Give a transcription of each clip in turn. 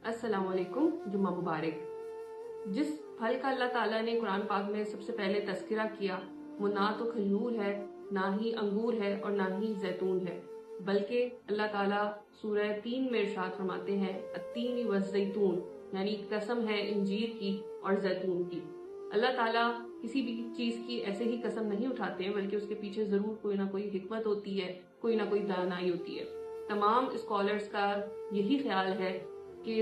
अस्सलाम वालेकुम। जुम्मा मुबारक। जिस फल का अल्लाह ताला ने कुरान पाक में सबसे पहले तस्करा किया वो ना तो खजूर है, ना ही अंगूर है और ना ही जैतून है, बल्कि अल्लाह ताला सूरह 3 में इरशाद फरमाते हैं अत्तीनी वज़्ज़ैतून, यानी कसम है इंजीर की और जैतून की। अल्लाह ताला किसी भी चीज की ऐसे ही कसम नहीं उठाते हैं, बल्कि उसके पीछे जरूर कोई ना कोई हिकमत होती है, कोई ना कोई दानाई होती है। तमाम स्कॉलर्स का यही ख्याल है कि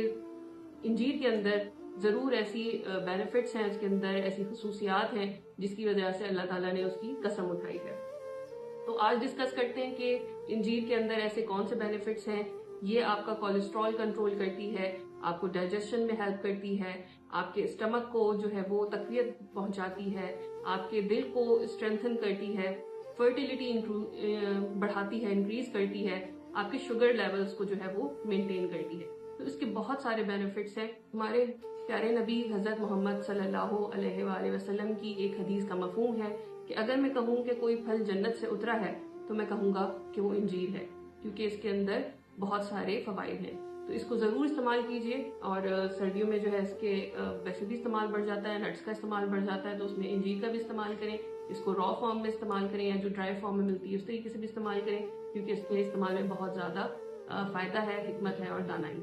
इंजीर के अंदर जरूर ऐसी बेनिफिट्स हैं, उसके अंदर ऐसी खसूसियात हैं जिसकी वजह से अल्लाह ताला ने उसकी कसम उठाई है। तो आज डिस्कस करते हैं कि इंजीर के अंदर ऐसे कौन से बेनिफिट्स हैं। ये आपका कोलेस्ट्रॉल कंट्रोल करती है, आपको डाइजेशन में हेल्प करती है, आपके स्टमक को जो है वो तकवियत पहुंचाती है, आपके दिल को स्ट्रेंथन करती है, फर्टिलिटी बढ़ाती है, इंक्रीज करती है, आपके शुगर लेवल्स को जो है वो मेंटेन करती है। तो इसके बहुत सारे बेनिफिट्स हैं। हमारे प्यारे नबी हजरत मोहम्मद सल्लल्लाहु अलैहि वसल्लम की एक हदीस का मफहूम है कि अगर मैं कहूँ कि कोई फल जन्नत से उतरा है तो मैं कहूँगा कि वो इंजीर है, क्योंकि इसके अंदर बहुत सारे फवाइद हैं। तो इसको जरूर इस्तेमाल कीजिए। और सर्दियों में जो है इसके वैसे भी इस्तेमाल बढ़ जाता है, नट्स का इस्तेमाल बढ़ जाता है, तो उसमें इंजीर का भी इस्तेमाल करें। इसको रॉ फॉर्म में इस्तेमाल करें या जो ड्राई फॉर्म में मिलती है उस तरीके से भी इस्तेमाल करें, क्योंकि इसके इस्तेमाल में बहुत ज्यादा फायदा है, हिकमत है और दानाई।